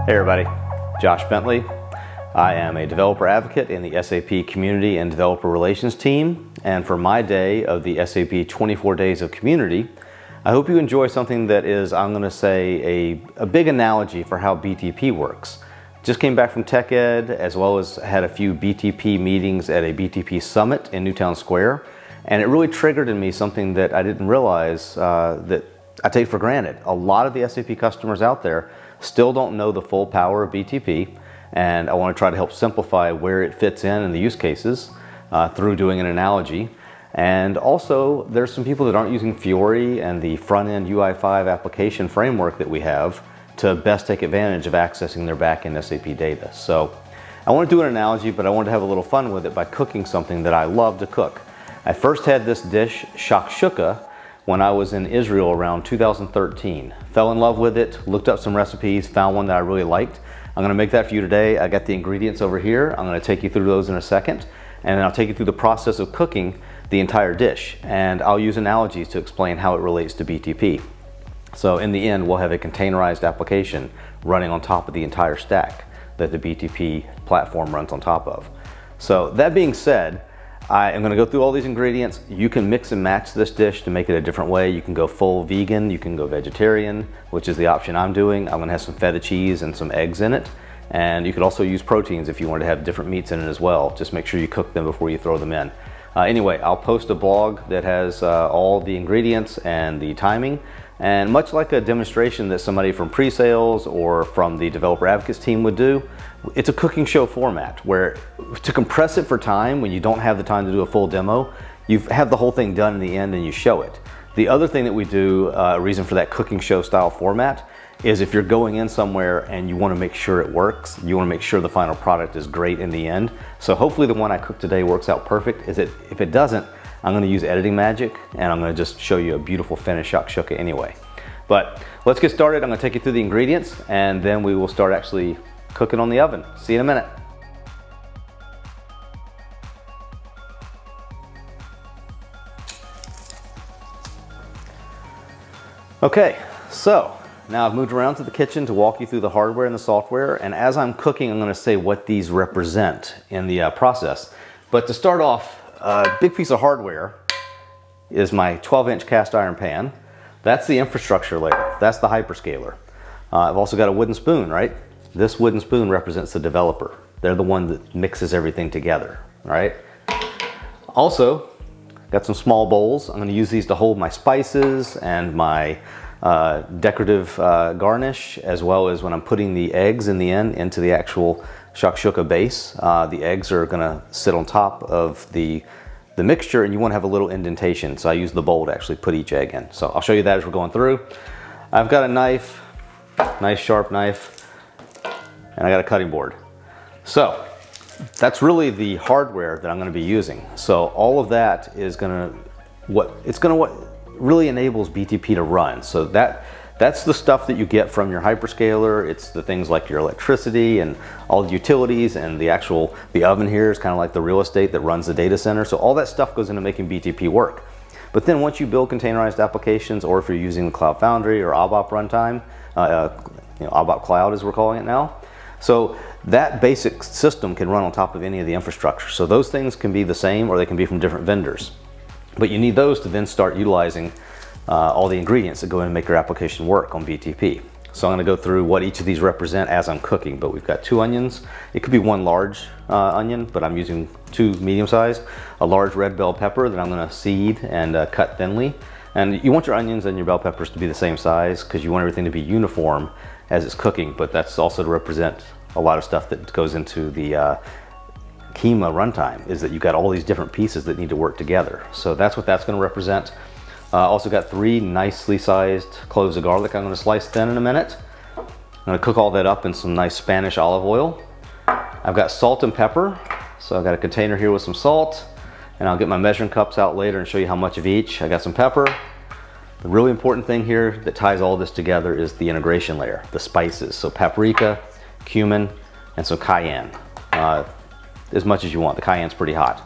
Hey everybody, Josh Bentley. I am a developer advocate in the SAP Community and Developer Relations team, and for my day of the SAP 24 Days of Community, I hope you enjoy something that is, I'm going to say, a big analogy for how BTP works. Just came back from Tech Ed, as well as had a few BTP meetings at a BTP summit in Newtown Square, and it really triggered in me something that I didn't realize that I take for granted. A lot of the SAP customers out there still don't know the full power of BTP, and I want to try to help simplify where it fits in the use cases through doing an analogy. And also, there's some people that aren't using Fiori and the front-end UI5 application framework that we have to best take advantage of accessing their back-end SAP data. So I want to do an analogy, but I wanted to have a little fun with it by cooking something that I love to cook. I first had this dish, Shakshuka, when I was in Israel around 2013. Fell in love with it, looked up some recipes, found one that I really liked. I'm gonna make that for you today. I got the ingredients over here. I'm gonna take you through those in a second, and then I'll take you through the process of cooking the entire dish. And I'll use analogies to explain how it relates to BTP. So in the end, we'll have a containerized application running on top of the entire stack that the BTP platform runs on top of. So that being said, I am going to go through all these ingredients. You can mix and match this dish to make it a different way. You can go full vegan, you can go vegetarian, which is the option I'm doing. I'm going to have some feta cheese and some eggs in it. And you could also use proteins if you want to have different meats in it as well. Just make sure you cook them before you throw them in. Anyway, I'll post a blog that has all the ingredients and the timing. And much like a demonstration that somebody from pre-sales or from the developer advocates team would do, it's a cooking show format where to compress it for time when you don't have the time to do a full demo, you have the whole thing done in the end and you show it. The other thing that we do, a reason for that cooking show style format, is if you're going in somewhere and you want to make sure it works, you want to make sure the final product is great in the end. So hopefully the one I cooked today works out perfect. If it doesn't, I'm going to use editing magic and I'm going to just show you a beautiful finished shakshuka anyway. But let's get started. I'm going to take you through the ingredients and then we will start actually cooking on the oven. See you in a minute. Okay, so now I've moved around to the kitchen to walk you through the hardware and the software, and as I'm cooking I'm going to say what these represent in the process. But to start off, a big piece of hardware is my 12-inch cast iron pan. That's the infrastructure layer. That's the hyperscaler. I've also got a wooden spoon, right? This wooden spoon represents the developer. They're the one that mixes everything together, right? Also, got some small bowls. I'm going to use these to hold my spices and my decorative garnish, as well as when I'm putting the eggs in the end into the actual shakshuka base. The eggs are going to sit on top of the mixture, and you want to have a little indentation, so I use the bowl to actually put each egg in. So I'll show you that as we're going through. I've got a knife, nice sharp knife, and I got a cutting board. So that's really the hardware that I'm going to be using. So all of that is what really enables BTP to run. So that's the stuff that you get from your hyperscaler. It's the things like your electricity and all the utilities, and the oven here is kind of like the real estate that runs the data center. So all that stuff goes into making BTP work. But then once you build containerized applications, or if you're using the Cloud Foundry or ABAP runtime, ABAP Cloud as we're calling it now, so that basic system can run on top of any of the infrastructure. So those things can be the same or they can be from different vendors. But you need those to then start utilizing all the ingredients that go in and make your application work on BTP. So I'm going to go through what each of these represent as I'm cooking. But we've got 2 onions. It could be 1 large onion, but I'm using 2 medium sized. A large red bell pepper that I'm going to seed and cut thinly. And you want your onions and your bell peppers to be the same size because you want everything to be uniform as it's cooking. But that's also to represent a lot of stuff that goes into the Kima runtime, is that you've got all these different pieces that need to work together. So that's what that's going to represent. Also got 3 nicely sized cloves of garlic I'm going to slice thin in a minute. I'm going to cook all that up in some nice Spanish olive oil. I've got salt and pepper. So I've got a container here with some salt, and I'll get my measuring cups out later and show you how much of each. I got some pepper. The really important thing here that ties all this together is the integration layer, the spices. So paprika, cumin, and some cayenne. As much as you want. The cayenne's pretty hot.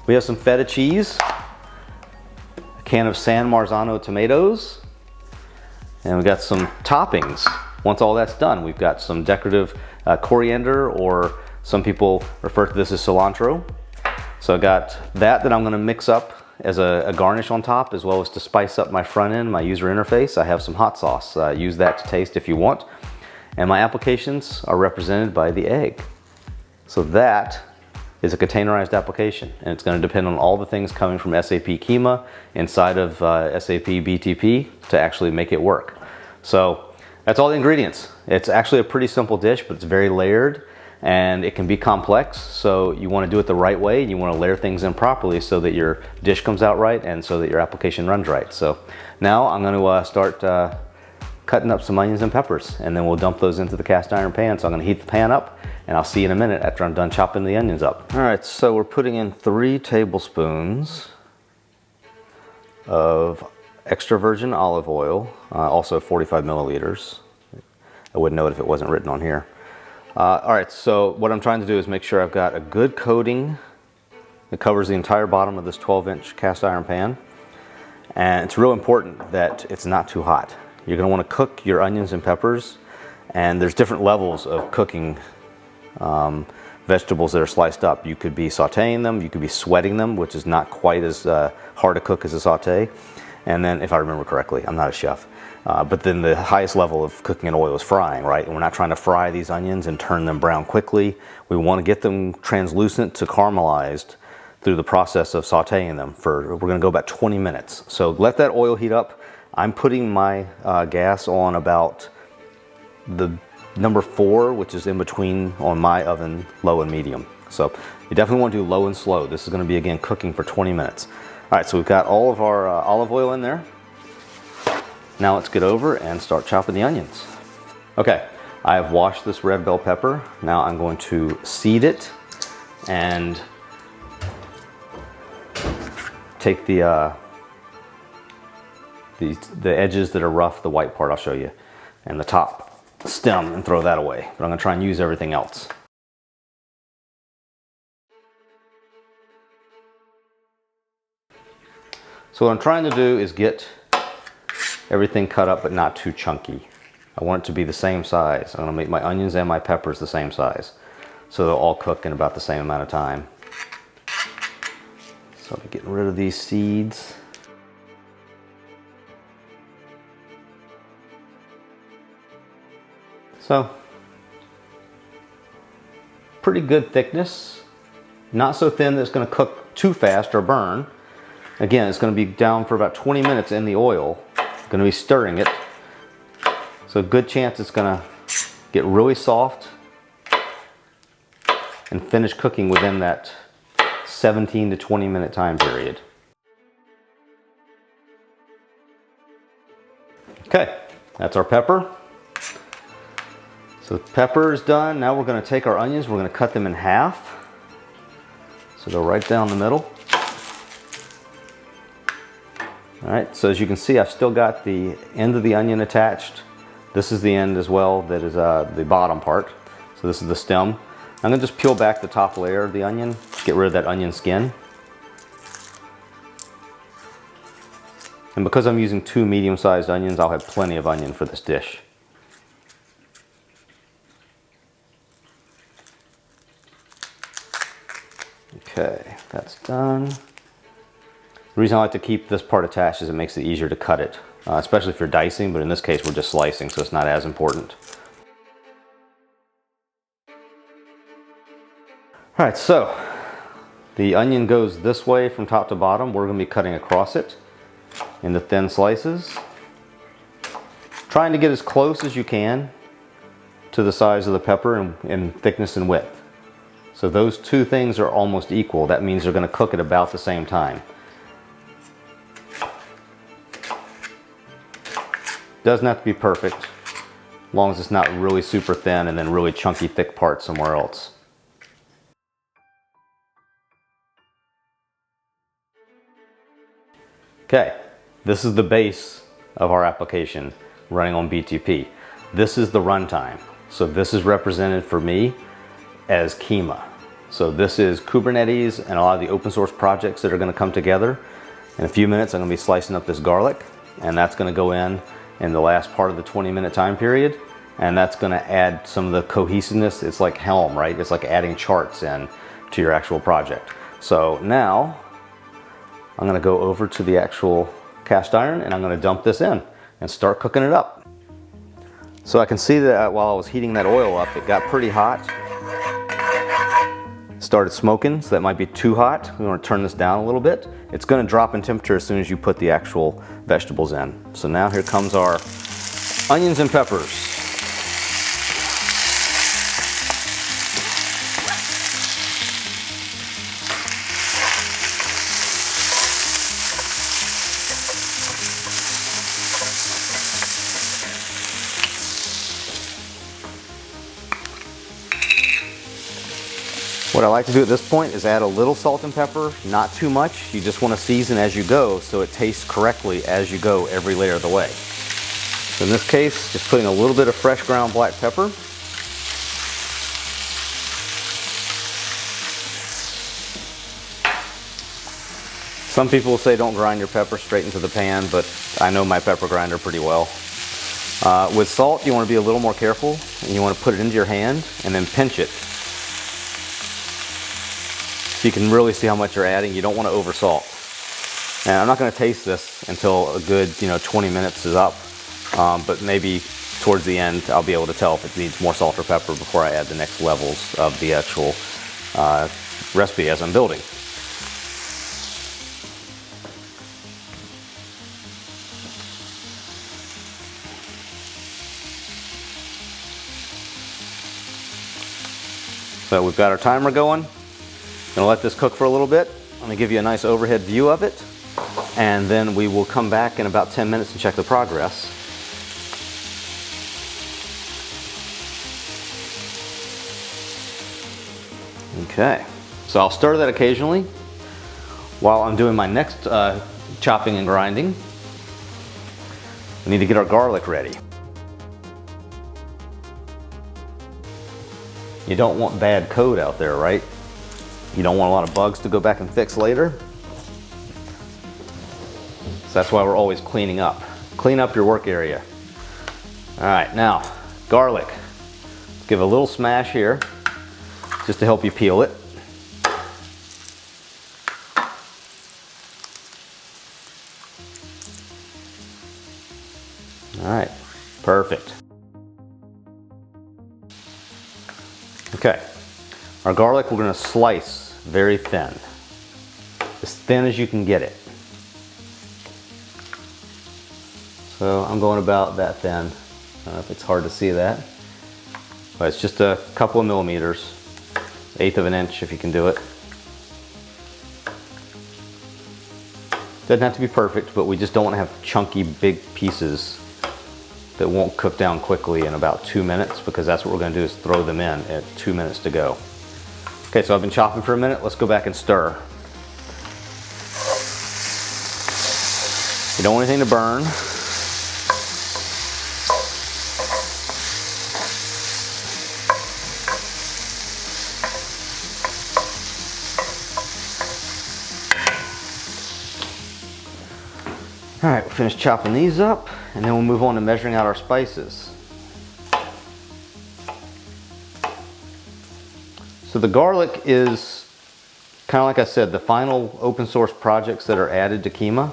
We have some feta cheese, a can of San Marzano tomatoes, and we got some toppings. Once all that's done, we've got some decorative coriander, or some people refer to this as cilantro. So I got that I'm going to mix up as a garnish on top, as well as to spice up my front end, my user interface. I have some hot sauce. Use that to taste if you want. And my applications are represented by the egg. So that is a containerized application, and it's going to depend on all the things coming from SAP Kyma inside of SAP BTP to actually make it work. So that's all the ingredients. It's actually a pretty simple dish, but it's very layered and it can be complex. So you want to do it the right way, and you want to layer things in properly so that your dish comes out right and so that your application runs right. So now I'm going to start cutting up some onions and peppers, and then we'll dump those into the cast iron pan. So I'm going to heat the pan up, and I'll see you in a minute after I'm done chopping the onions up. All right, so we're putting in 3 tablespoons of extra virgin olive oil, also 45 milliliters. I wouldn't know it if it wasn't written on here. All right, so what I'm trying to do is make sure I've got a good coating that covers the entire bottom of this 12-inch cast iron pan. And it's real important that it's not too hot. You're going to want to cook your onions and peppers, and there's different levels of cooking vegetables that are sliced up. You could be sauteing them, you could be sweating them, which is not quite as hard to cook as a saute. And then, if I remember correctly, I'm not a chef, but then the highest level of cooking in oil is frying, right? And we're not trying to fry these onions and turn them brown quickly. We want to get them translucent to caramelized through the process of sauteing them. We're going to go about 20 minutes. So let that oil heat up. I'm putting my gas on about the number 4, which is in between on my oven, low and medium. So you definitely want to do low and slow. This is going to be, again, cooking for 20 minutes. All right, so we've got all of our olive oil in there. Now let's get over and start chopping the onions. Okay, I have washed this red bell pepper. Now I'm going to seed it and take the edges that are rough, the white part I'll show you, and the top stem, and throw that away. But I'm going to try and use everything else. So what I'm trying to do is get everything cut up but not too chunky. I want it to be the same size. I'm going to make my onions and my peppers the same size, so they'll all cook in about the same amount of time. So I'm getting rid of these seeds. So, pretty good thickness. Not so thin that it's going to cook too fast or burn. Again, it's going to be down for about 20 minutes in the oil. Going to be stirring it. So good chance it's going to get really soft and finish cooking within that 17 to 20 minute time period. Okay, that's our pepper. So the pepper is done. Now we're going to take our onions, we're going to cut them in half. So go right down the middle. All right, so as you can see, I've still got the end of the onion attached. This is the end as well, that is the bottom part. So this is the stem. I'm going to just peel back the top layer of the onion, get rid of that onion skin. And because I'm using 2 medium-sized onions, I'll have plenty of onion for this dish. Okay, that's done. The reason I like to keep this part attached is it makes it easier to cut it, especially if you're dicing, but in this case we're just slicing, so it's not as important. All right, so the onion goes this way from top to bottom. We're going to be cutting across it into thin slices, trying to get as close as you can to the size of the pepper in thickness and width. So those two things are almost equal. That means they're going to cook at about the same time. Doesn't have to be perfect, as long as it's not really super thin and then really chunky thick parts somewhere else. Okay, this is the base of our application running on BTP. This is the runtime. So this is represented for me as Kyma. So this is Kubernetes and a lot of the open source projects that are going to come together. In a few minutes I'm going to be slicing up this garlic, and that's going to go in the last part of the 20-minute time period. and that's going to add some of the cohesiveness. It's like Helm, right? It's like adding charts in to your actual project. So now I'm going to go over to the actual cast iron and I'm going to dump this in and start cooking it up. So I can see that while I was heating that oil up, it got pretty hot. Started smoking, so that might be too hot. We want to turn this down a little bit. It's going to drop in temperature as soon as you put the actual vegetables in. So now here comes our onions and peppers. What I like to do at this point is add a little salt and pepper, not too much. You just want to season as you go so it tastes correctly as you go every layer of the way. So in this case, just putting a little bit of fresh ground black pepper. Some people will say don't grind your pepper straight into the pan, but I know my pepper grinder pretty well. With salt, you want to be a little more careful, and you want to put it into your hand and then pinch it. So you can really see how much you're adding. You don't want to over salt. And I'm not going to taste this until a good 20 minutes is up, but maybe towards the end I'll be able to tell if it needs more salt or pepper before I add the next levels of the actual recipe as I'm building. So we've got our timer going. Gonna let this cook for a little bit. I'm gonna give you a nice overhead view of it, and then we will come back in about 10 minutes and check the progress. Okay, so I'll stir that occasionally while I'm doing my next chopping and grinding. We need to get our garlic ready. You don't want bad code out there, right? You don't want a lot of bugs to go back and fix later. So that's why we're always cleaning up. Clean up your work area. All right, now, garlic. Give a little smash here, just to help you peel it. All right, perfect. Okay, our garlic we're going to slice very thin, as thin as you can get it. So I'm going about that thin. I don't know if it's hard to see that, but it's just a couple of millimeters, 1/8 of an inch if you can do it. Doesn't have to be perfect, but we just don't want to have chunky big pieces that won't cook down quickly in about 2 minutes, because that's what we're going to do is throw them in at 2 minutes to go. Okay, so I've been chopping for a minute. Let's go back and stir. You don't want anything to burn. All right, we'll finish chopping these up, and then we'll move on to measuring out our spices. So the garlic is, kind of like I said, the final open source projects that are added to Kyma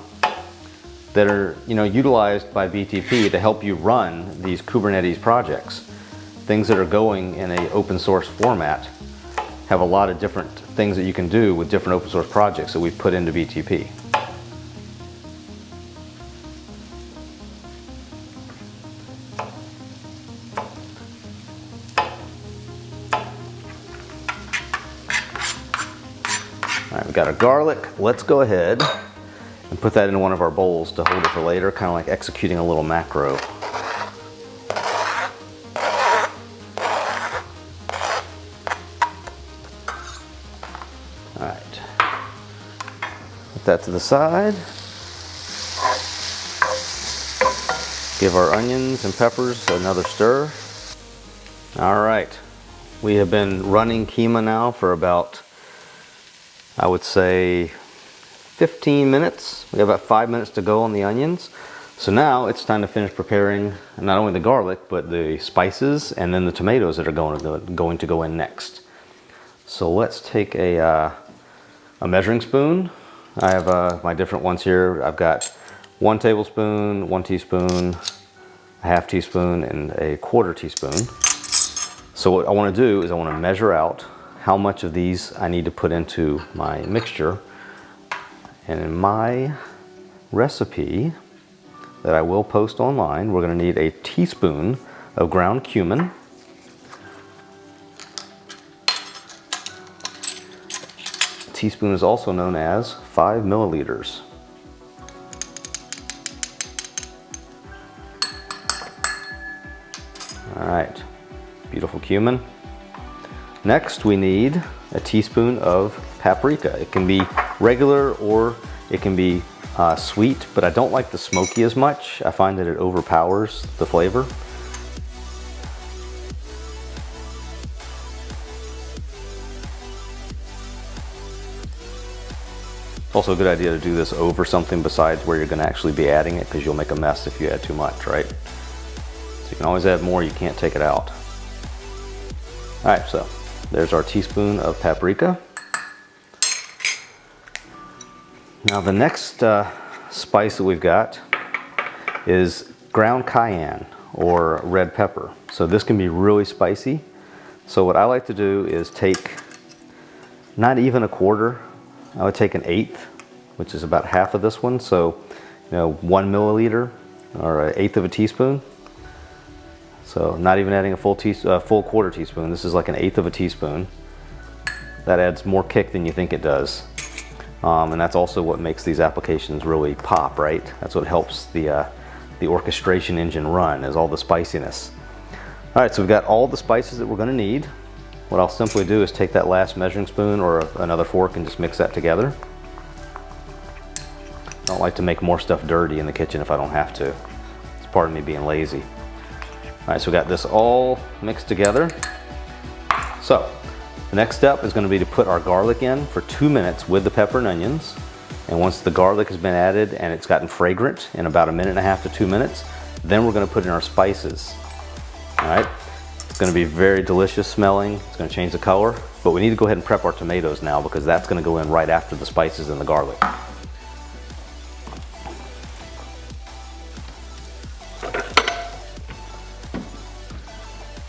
that are utilized by BTP to help you run these Kubernetes projects. Things that are going in an open source format have a lot of different things that you can do with different open source projects that we've put into BTP. All right, we've got our garlic. Let's go ahead and put that in one of our bowls to hold it for later, kind of like executing a little macro. All right, put that to the side. Give our onions and peppers another stir. All right, we have been running Kyma now for about, I would say, 15 minutes. We have about 5 minutes to go on the onions. So now it's time to finish preparing not only the garlic, but the spices and then the tomatoes that are going to go in next. So let's take a measuring spoon. I have my different ones here. I've got 1 tablespoon, 1 teaspoon, a half teaspoon, and a 1/4 teaspoon. So what I want to do is I want to measure out how much of these I need to put into my mixture. And in my recipe that I will post online, we're going to need a teaspoon of ground cumin, a teaspoon is also known as 5 milliliters. All right, beautiful cumin. Next we need a teaspoon of paprika. It can be regular or it can be sweet, but I don't like the smoky as much. I find that it overpowers the flavor. It's also a good idea to do this over something besides where you're going to actually be adding it, because you'll make a mess if you add too much, right? So you can always add more, you can't take it out. All right, so there's our teaspoon of paprika. Now the next spice that we've got is ground cayenne or red pepper. So this can be really spicy. So what I like to do is take not even a quarter, I would take 1/8, which is about half of this one. So, 1 milliliter or 1/8 of a teaspoon. So not even adding a full 1/4 teaspoon. This is like 1/8 of a teaspoon. That adds more kick than you think it does. And that's also what makes these applications really pop, right? That's what helps the orchestration engine run, is all the spiciness. All right, so we've got all the spices that we're going to need. What I'll simply do is take that last measuring spoon or another fork and just mix that together. I don't like to make more stuff dirty in the kitchen if I don't have to. It's part of me being lazy. All right, so we got this all mixed together. So the next step is going to be to put our garlic in for 2 minutes with the pepper and onions. And once the garlic has been added and it's gotten fragrant in about 1.5 to 2 minutes, then we're going to put in our spices. All right, it's going to be very delicious smelling. It's going to change the color, but we need to go ahead and prep our tomatoes now, because that's going to go in right after the spices and the garlic.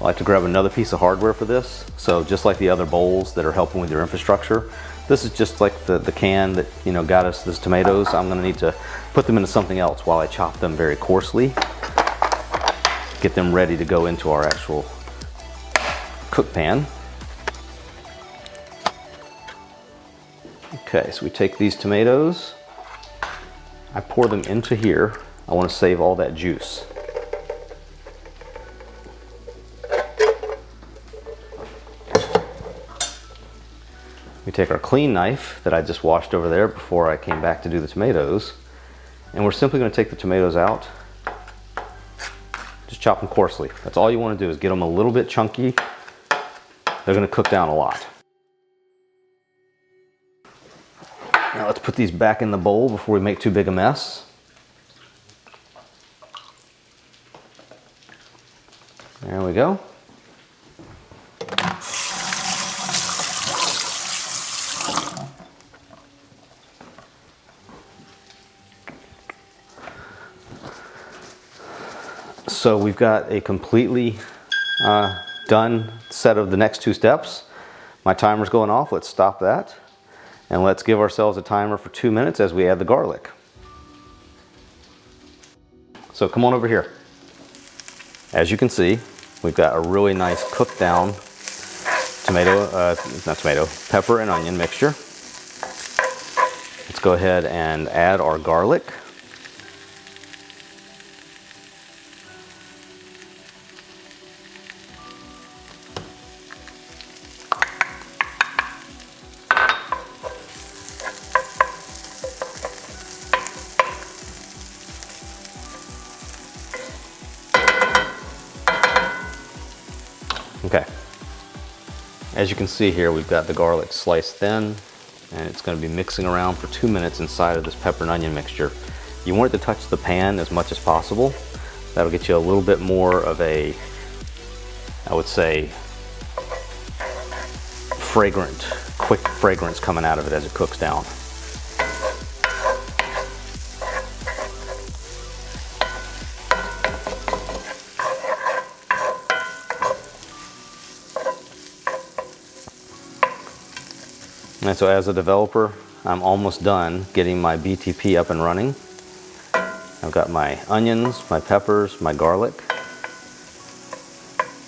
I like to grab another piece of hardware for this. So just like the other bowls that are helping with your infrastructure, this is just like the can that got us these tomatoes. I'm going to need to put them into something else while I chop them very coarsely. Get them ready to go into our actual cook pan. Okay, so we take these tomatoes, I pour them into here. I want to save all that juice. We take our clean knife that I just washed over there before I came back to do the tomatoes, and we're simply going to take the tomatoes out. Just chop them coarsely. That's all you want to do, is get them a little bit chunky. They're going to cook down a lot. Now let's put these back in the bowl before we make too big a mess. There we go. So we've got a completely done set of the next 2 steps. My timer's going off. Let's stop that. And let's give ourselves a timer for 2 minutes as we add the garlic. So come on over here. As you can see, we've got a really nice cooked down pepper and onion mixture. Let's go ahead and add our garlic. Okay, as you can see here, we've got the garlic sliced thin, and it's going to be mixing around for 2 minutes inside of this pepper and onion mixture. You want it to touch the pan as much as possible. That'll get you a little bit more of a, I would say, fragrant, quick fragrance coming out of it as it cooks down. And so as a developer, I'm almost done getting my BTP up and running. I've got my onions, my peppers, my garlic.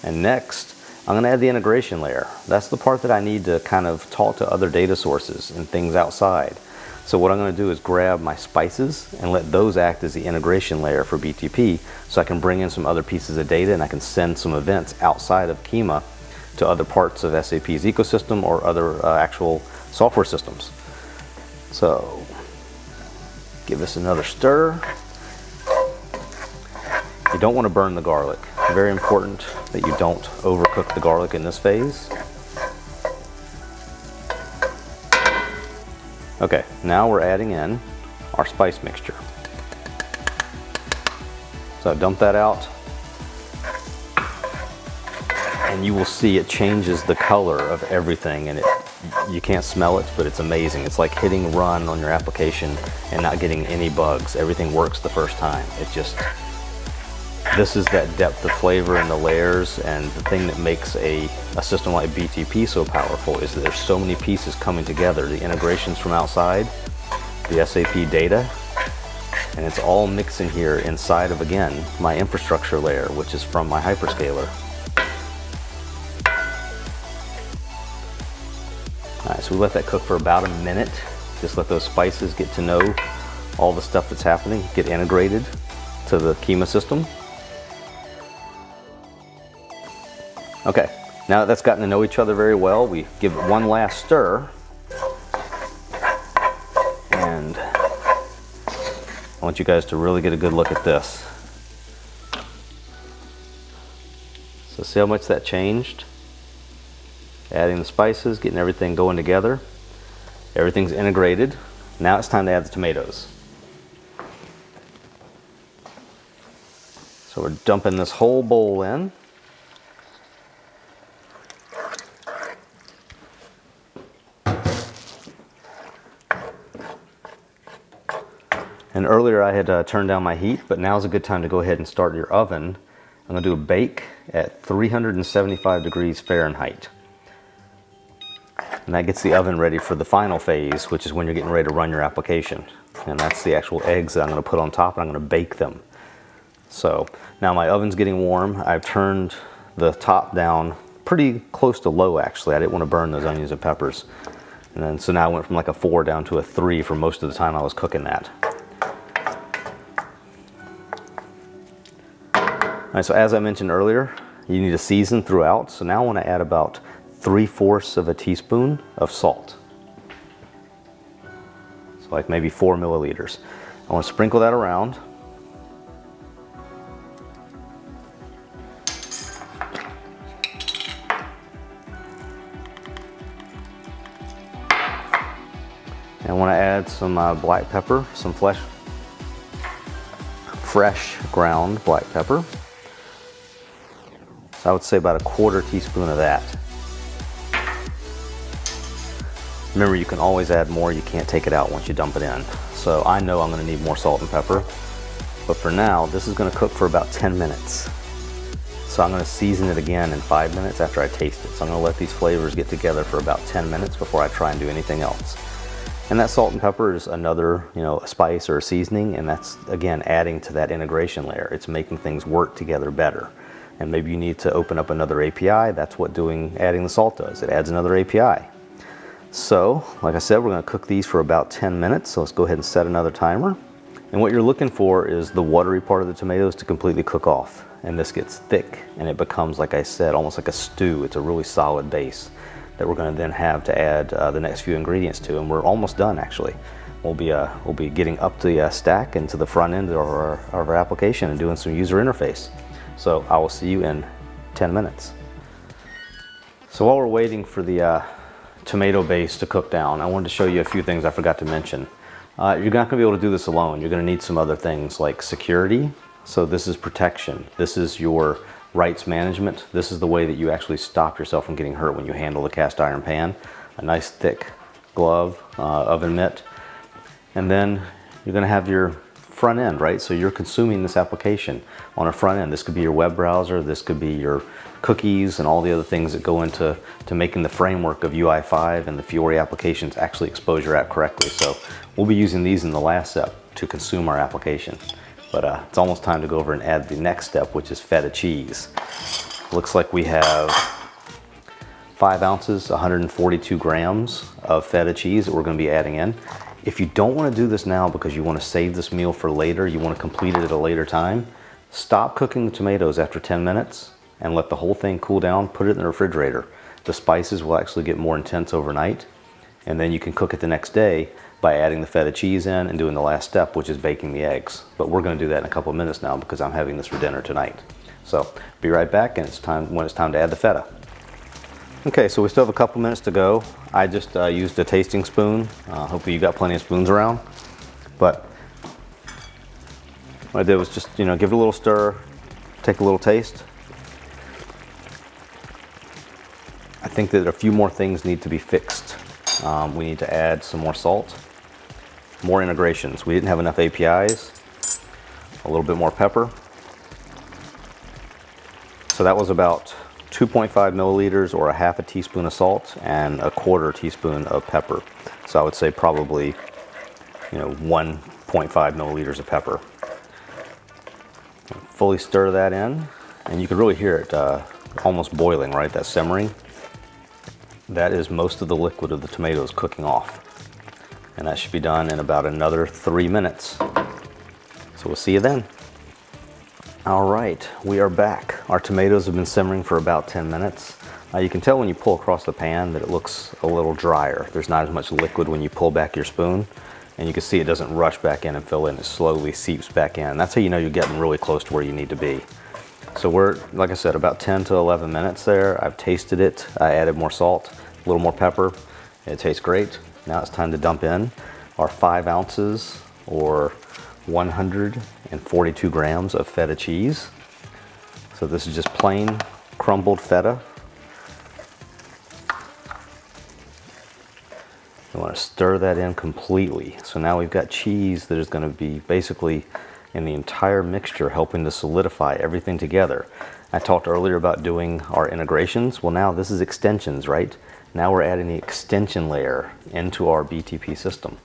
And next, I'm going to add the integration layer. That's the part that I need to kind of talk to other data sources and things outside. So what I'm going to do is grab my spices and let those act as the integration layer for BTP, so I can bring in some other pieces of data and I can send some events outside of Kyma to other parts of SAP's ecosystem or other actual software systems. So give this another stir. You don't want to burn the garlic. Very important that you don't overcook the garlic in this phase. Okay, now we're adding in our spice mixture. So dump that out, and you will see it changes the color of everything, and you can't smell it, but it's amazing. It's like hitting run on your application and not getting any bugs. Everything works the first time. This is that depth of flavor in the layers, and the thing that makes a system like BTP so powerful is that there's so many pieces coming together. The integrations from outside, the SAP data, and it's all mixing here inside of, again, my infrastructure layer, which is from my hyperscaler. All right, so we let that cook for about a minute. Just let those spices get to know all the stuff that's happening, get integrated to the Kyma system. Okay, now that that's gotten to know each other very well, we give it one last stir. And I want you guys to really get a good look at this. So see how much that changed? Adding the spices, getting everything going together. Everything's integrated. Now it's time to add the tomatoes. So we're dumping this whole bowl in. And earlier I had turned down my heat, but now's a good time to go ahead and start your oven. I'm going to do a bake at 375 degrees Fahrenheit. And that gets the oven ready for the final phase, which is when you're getting ready to run your application. And that's the actual eggs that I'm going to put on top, and I'm going to bake them. So now my oven's getting warm. I've turned the top down pretty close to low, actually. I didn't want to burn those onions and peppers. And then so now I went from like a 4 down to a 3 for most of the time I was cooking that. All right, so as I mentioned earlier, you need to season throughout. So now I want to add about 3/4 of a teaspoon of salt. So like maybe 4 milliliters. I want to sprinkle that around. And I want to add some black pepper, some fresh ground black pepper. So I would say about a 1/4 teaspoon of that. Remember, you can always add more. You can't take it out once you dump it in. So I know I'm going to need more salt and pepper. But for now, this is going to cook for about 10 minutes. So I'm going to season it again in 5 minutes after I taste it. So I'm going to let these flavors get together for about 10 minutes before I try and do anything else. And that salt and pepper is another, a spice or a seasoning, and that's, again, adding to that integration layer. It's making things work together better. And maybe you need to open up another API. That's what adding the salt does. It adds another API. So, like I said, we're going to cook these for about 10 minutes. So let's go ahead and set another timer. And what you're looking for is the watery part of the tomatoes to completely cook off. And this gets thick, and it becomes, like I said, almost like a stew. It's a really solid base that we're going to then have to add the next few ingredients to. And we're almost done, actually. We'll be getting up the stack and to the front end of our application and doing some user interface. So I will see you in 10 minutes. So while we're waiting for the tomato base to cook down, I wanted to show you a few things I forgot to mention. You're not going to be able to do this alone. You're going to need some other things like security. So this is protection. This is your rights management. This is the way that you actually stop yourself from getting hurt when you handle the cast iron pan. A nice thick glove, oven mitt. And then you're going to have your front end, right? So you're consuming this application on a front end. This could be your web browser. This could be your cookies and all the other things that go into making the framework of UI5 and the Fiori applications actually expose your app correctly. So we'll be using these in the last step to consume our application. But it's almost time to go over and add the next step, which is feta cheese. Looks like we have 5 ounces, 142 grams of feta cheese that we're going to be adding in. If you don't want to do this now because you want to save this meal for later, you want to complete it at a later time, stop cooking the tomatoes after 10 minutes and let the whole thing cool down, put it in the refrigerator. The spices will actually get more intense overnight, and then you can cook it the next day by adding the feta cheese in and doing the last step, which is baking the eggs. But we're going to do that in a couple of minutes now because I'm having this for dinner tonight. So be right back, and when it's time to add the feta. Okay, so we still have a couple minutes to go. I just used a tasting spoon. Hopefully you got plenty of spoons around. But what I did was just, give it a little stir, take a little taste. I think that a few more things need to be fixed. We need to add some more salt, more integrations. We didn't have enough APIs, a little bit more pepper. So that was about 2.5 milliliters or a half a teaspoon of salt and a quarter teaspoon of pepper. So I would say probably, 1.5 milliliters of pepper. Fully stir that in, and you can really hear it almost boiling, right? That simmering. That is most of the liquid of the tomatoes cooking off. And that should be done in about another 3 minutes. So we'll see you then. All right, we are back. Our tomatoes have been simmering for about 10 minutes. You can tell when you pull across the pan that it looks a little drier. There's not as much liquid when you pull back your spoon. And you can see it doesn't rush back in and fill in. It slowly seeps back in. That's how you know you're getting really close to where you need to be. So we're, like I said, about 10 to 11 minutes there. I've tasted it. I added more salt, a little more pepper. It tastes great. Now it's time to dump in our 5 ounces or 142 grams of feta cheese. So this is just plain crumbled feta. You want to stir that in completely. So now we've got cheese that is going to be basically in the entire mixture, helping to solidify everything together. I talked earlier about doing our integrations. Well, now this is extensions, right? Now we're adding the extension layer into our BTP system.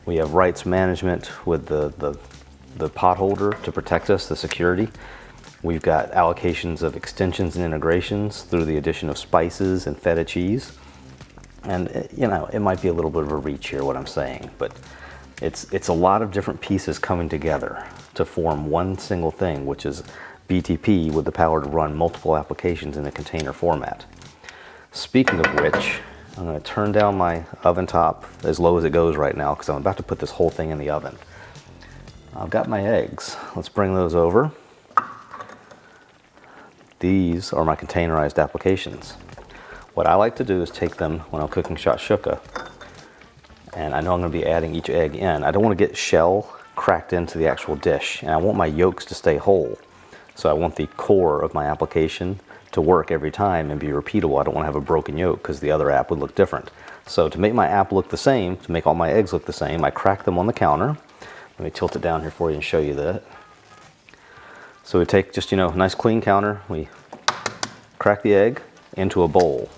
We have rights management with the pot holder to protect us, the security. We've got allocations of extensions and integrations through the addition of spices and feta cheese. And it might be a little bit of a reach here what I'm saying, but it's a lot of different pieces coming together to form one single thing, which is BTP with the power to run multiple applications in a container format. Speaking of which, I'm going to turn down my oven top as low as it goes right now because I'm about to put this whole thing in the oven. I've got my eggs. Let's bring those over. These are my containerized applications. What I like to do is take them when I'm cooking shakshuka, and I know I'm going to be adding each egg in. I don't want to get shell cracked into the actual dish, and I want my yolks to stay whole. So I want the core of my application to work every time and be repeatable. I don't want to have a broken yolk because the other app would look different. So to make my app look the same, to make all my eggs look the same, I crack them on the counter. Let me tilt it down here for you and show you that. So we take just, a nice clean counter, we crack the egg into a bowl.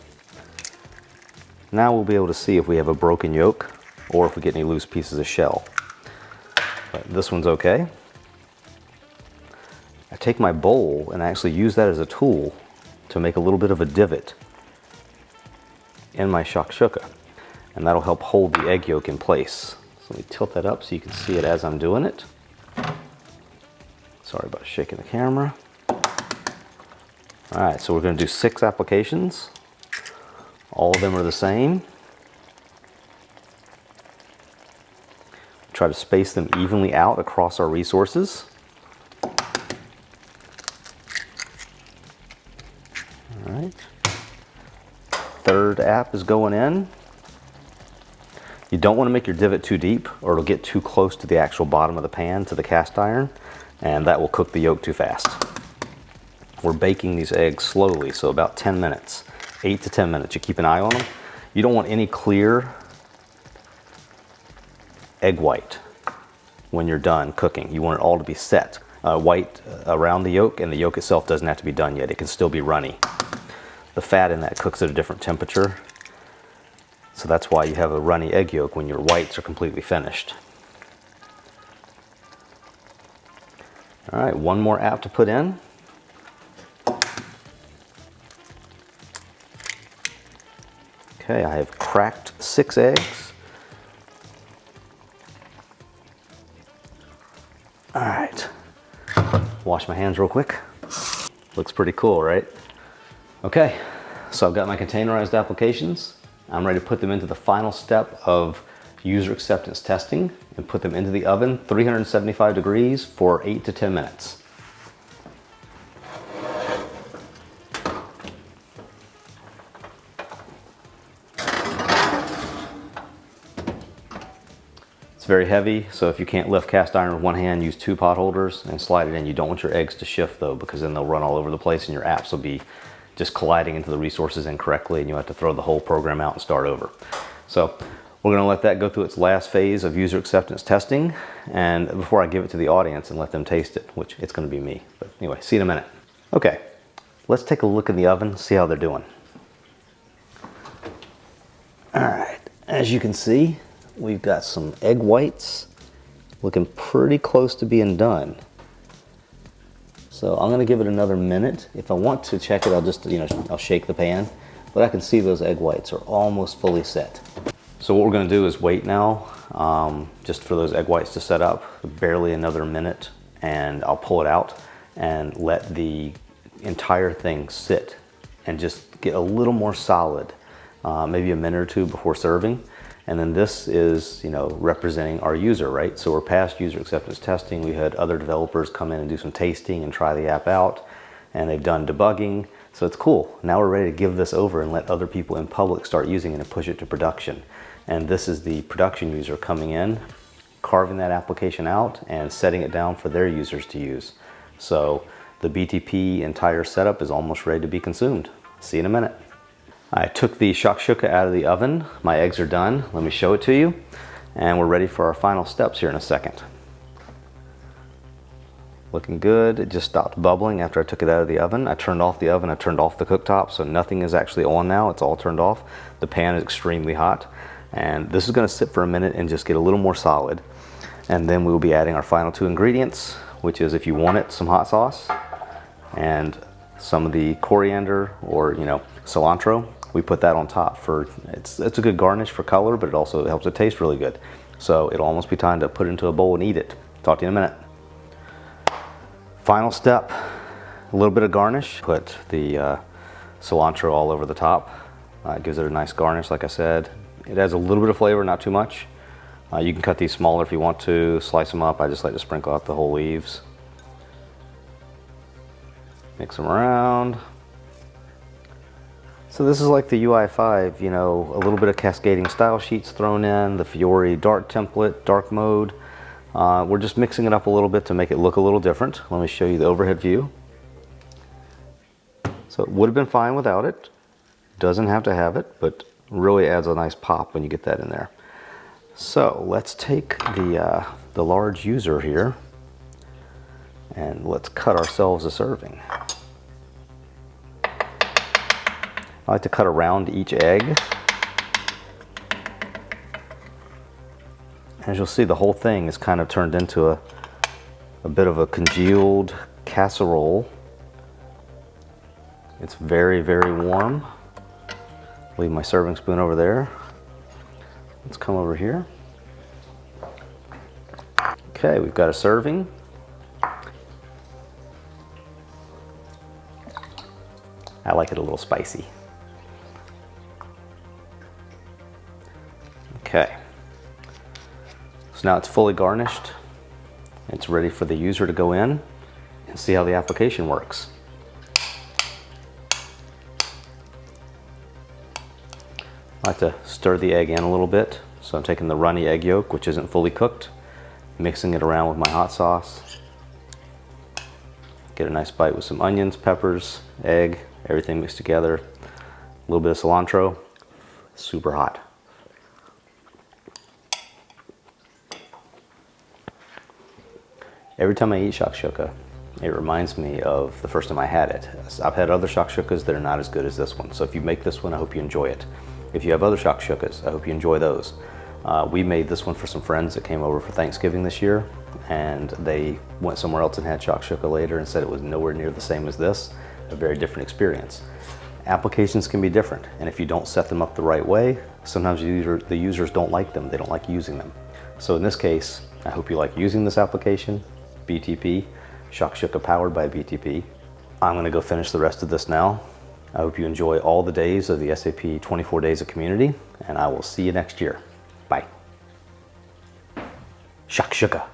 Now we'll be able to see if we have a broken yolk or if we get any loose pieces of shell. But this one's okay. I take my bowl and I actually use that as a tool to make a little bit of a divot in my shakshuka, and that'll help hold the egg yolk in place. So let me tilt that up so you can see it as I'm doing it. Sorry about shaking the camera. All right, so we're going to do 6 applications. All of them are the same. Try to space them evenly out across our resources. All right. Third app is going in. You don't want to make your divot too deep or it'll get too close to the actual bottom of the pan, to the cast iron, and that will cook the yolk too fast. We're baking these eggs slowly, so about 10 minutes, 8 to 10 minutes. You keep an eye on them. You don't want any clear egg white when you're done cooking. You want it all to be set. White around the yolk, and the yolk itself doesn't have to be done yet. It can still be runny. The fat in that cooks at a different temperature, so that's why you have a runny egg yolk when your whites are completely finished. All right, one more app to put in. Okay, I have cracked 6 eggs. All right, wash my hands real quick. Looks pretty cool, right? Okay, so I've got my containerized applications. I'm ready to put them into the final step of user acceptance testing and put them into the oven, 375 degrees for 8 to 10 minutes. It's very heavy, so if you can't lift cast iron with one hand, use 2 pot holders and slide it in. You don't want your eggs to shift though, because then they'll run all over the place and your apps will be just colliding into the resources incorrectly and you have to throw the whole program out and start over. So we're gonna let that go through its last phase of user acceptance testing, and before I give it to the audience and let them taste it, which it's gonna be me. But anyway, see you in a minute. Okay, let's take a look in the oven, see how they're doing. All right, as you can see, we've got some egg whites looking pretty close to being done. So I'm gonna give it another minute. If I want to check it, I'll just, I'll shake the pan, but I can see those egg whites are almost fully set. So what we're gonna do is wait now, just for those egg whites to set up, barely another minute, and I'll pull it out and let the entire thing sit and just get a little more solid, maybe a minute or 2 before serving. And then this is, representing our user, right? So we're past user acceptance testing. We had other developers come in and do some tasting and try the app out, and they've done debugging. So it's cool. Now we're ready to give this over and let other people in public start using it and push it to production. And this is the production user coming in, carving that application out and setting it down for their users to use. So the BTP entire setup is almost ready to be consumed. See you in a minute. I took the shakshuka out of the oven. My eggs are done. Let me show it to you. And we're ready for our final steps here in a second. Looking good. It just stopped bubbling after I took it out of the oven. I turned off the oven. I turned off the cooktop, so nothing is actually on now. It's all turned off. The pan is extremely hot. And this is going to sit for a minute and just get a little more solid. And then we will be adding our final 2 ingredients, which is, if you want it, some hot sauce and some of the coriander or, cilantro. We put that on top for, it's a good garnish for color, but it also helps it taste really good. So it'll almost be time to put it into a bowl and eat it. Talk to you in a minute. Final step, a little bit of garnish. Put the cilantro all over the top. It gives it a nice garnish, like I said. It adds a little bit of flavor, not too much. You can cut these smaller if you want to, slice them up. I just like to sprinkle out the whole leaves. Mix them around. So this is like the UI5, a little bit of cascading style sheets thrown in, the Fiori dark template, dark mode. We're just mixing it up a little bit to make it look a little different. Let me show you the overhead view. So it would have been fine without it. Doesn't have to have it, but really adds a nice pop when you get that in there. So let's take the large user here and let's cut ourselves a serving. I like to cut around each egg. As you'll see, the whole thing is kind of turned into a bit of a congealed casserole. It's very, very warm. Leave my serving spoon over there. Let's come over here. Okay, we've got a serving. I like it a little spicy. Okay, so now it's fully garnished. It's ready for the user to go in and see how the application works. I like to stir the egg in a little bit So I'm taking the runny egg yolk, which isn't fully cooked, mixing it around with my hot sauce. Get a nice bite with some onions, peppers, egg, everything mixed together. A little bit of cilantro, super hot. Every time I eat shakshuka, it reminds me of the first time I had it. I've had other shakshukas that are not as good as this one. So if you make this one, I hope you enjoy it. If you have other shakshukas, I hope you enjoy those. We made this one for some friends that came over for Thanksgiving this year, and they went somewhere else and had shakshuka later and said it was nowhere near the same as this. A very different experience. Applications can be different, and if you don't set them up the right way, sometimes the users don't like them. They don't like using them. So in this case, I hope you like using this application, BTP, Shakshuka powered by BTP. I'm going to go finish the rest of this now. I hope you enjoy all the days of the SAP 24 Days of Community, and I will see you next year. Bye. Shakshuka.